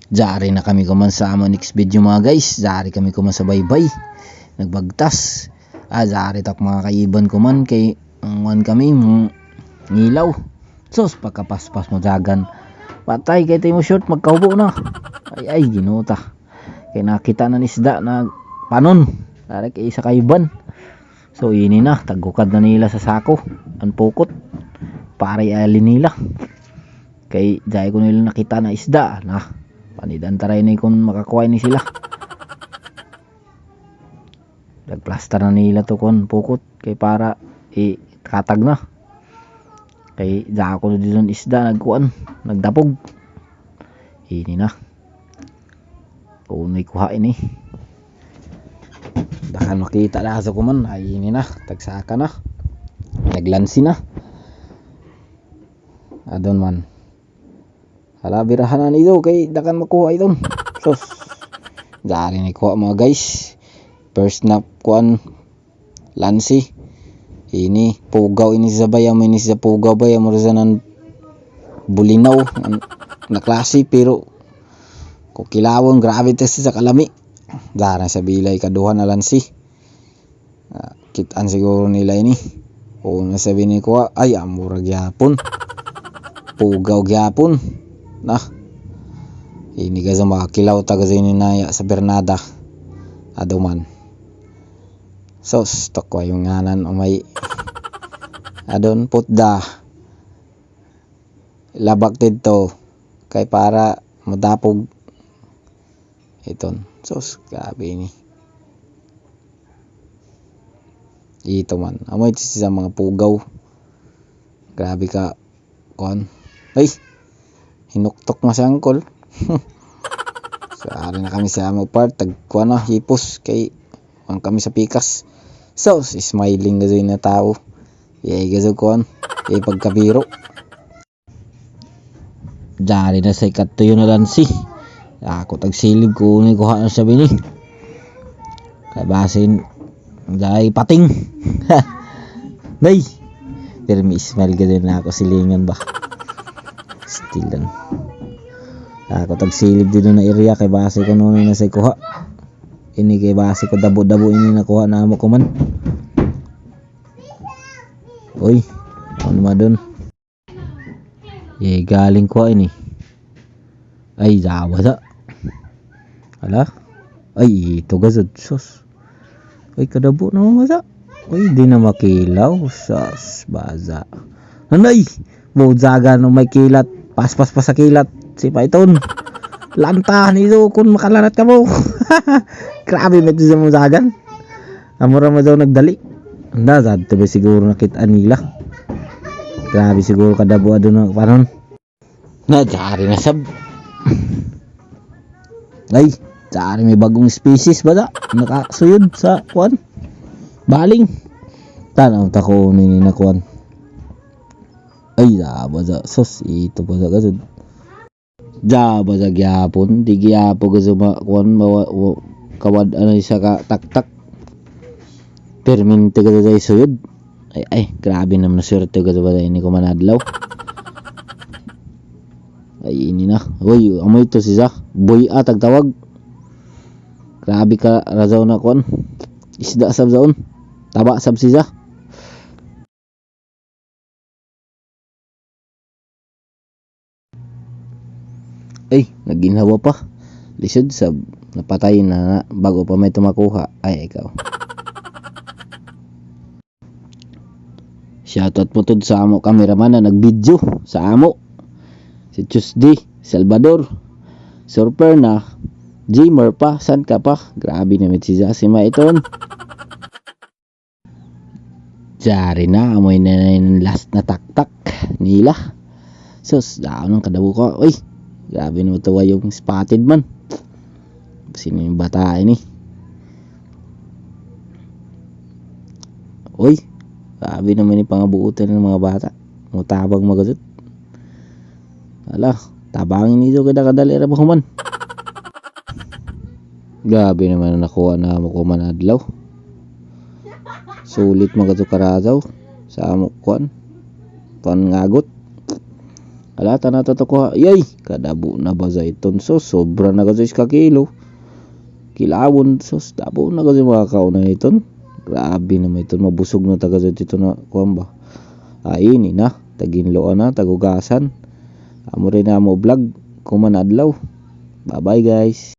Jari na kami kuman sa among next video mga guys. Jari kami kuman sa baybay. Nagbagtas. Jari tak mga kaiban kuman kay ang kami ngilaw. Sos pagkapaspas mo jagan. Patay kay tayo mo short magkahubo na. Ay ginuta. Kay nakita na isda na panon. Jari kay isa kaiban. So ini na tagukad na nila sa sako. Ang pukot. Pare alin nila. Kay jay ko nila nakita na isda na. Panidan taray na kung makakuha ni sila. Nagplaster na nila to kon pukot kay para katag na. Kay dako na dito isda nagkuan, nagdapog. Ini na. Kung may kuha ini. Dakan makita na sa kuman ay ini na, tagsaka na. Naglansi na. Adon man. Hala birahan na nito kay dakan makuha ito. Sos. Dari ni kuha mga guys. First na kuan lansi. Ini pugaw ini sa bayam ini sa pugaw bayam mo nan bulinaw na klase pero kukilawon grabe test sa kalami. Dara sa bilay kaduhan na lansi. Kitaan siguro nila ini. O nasabi ni kuha ay amura gyapon. Pugaw gyapon. Nah, ini gaza makakilaw taga naya sa Bernada aduman. So stok ko yung nganan o may adon putda labak dito kay para madapog iton. Sos grabe ini ito man amoy sa mga pugaw grabe ka kon ay hinuktok na si Uncle. So ari na kami sa among part tagkuha na hipos kay ang kami sa pikas. So smiling gazoy na tao. Yay gazoy kuan kay pagkabiro. Jari na sa ikatuyo na lansi. Ako tagsilib ko ni kuha na sabi ni. Kay basin jay pating. Nay. Pero may smile gazoy na ako silingan ba. Still lang. Ako tagsilid dito na area kay base ko noon na sa kuha. Ini kay base ko dabo-dabo ini nakuha na mo kuman. Oy, ano ma doon? Galing kuha ini. Ay, jawa sa. Ala? Ay, ito gazod sos. Ay, kadabo na mo sa. Ay, di na makilaw. Sos, baza. Anay! Bujaga no may kilat. Paspas pa sa kilat. Si Python. Lantahan ito kung makalanat ka mo. Grabe medyo sa mujagan. Amura mo daw nagdali. Anda, sad to ba siguro nakita nila. Grabe siguro kadabo adun na panon. Jari na sab. Ay, jari may bagong species ba da? Nakasuyod sa kuan. Baling. Tanaw ta ko nini na kuan. Ay, baza sos ito baza gasod. Baza gyapon, di gyapo gaso kuan kawad ano sa ka tak-tak. Permente gaso dai suyod. Ay, grabe naman na swerte gaso ba ini ko manadlaw. Ay ini na. Oy, amoy to siya. Boy tagtawag. Grabe ka razaw na kuan. Isda sab zaon. Taba sab siya. Ay, naginhawa pa. Lisod sab napatay na bago pa may tumakuha. Ay, ikaw. Shoutout potud sa amo cameraman na nagvideo sa amo. Si Tuesday, Salvador. Surper na. Gamer pa, san ka pa? Grabe naman si Jasima iton. Jari na, amoy na yung last na taktak nila. Sos, daon ng kadabo ko. Uy, grabe naman tawa yung spotted man. Sino yung bata ini? Uy, grabe naman yung pangabuutan ng mga bata. Mutabang magadot. Ala, tabangin nito kada-kadali ra ba man. Grabe naman ang nakuha na mo kuman adlaw. Sulit magato karazaw sa amo kuan. Tuan ngagot. Alata na to ko. Yay, kadabo na ba iton so sobra na kasi ka kilo. Kilawon sos dabo na kasi makakauna iton. Grabe na iton mabusog na taga dito na kuan ba. Ini na taginloan na tagugasan. Amo rin na mo vlog kuman adlaw. Bye bye guys.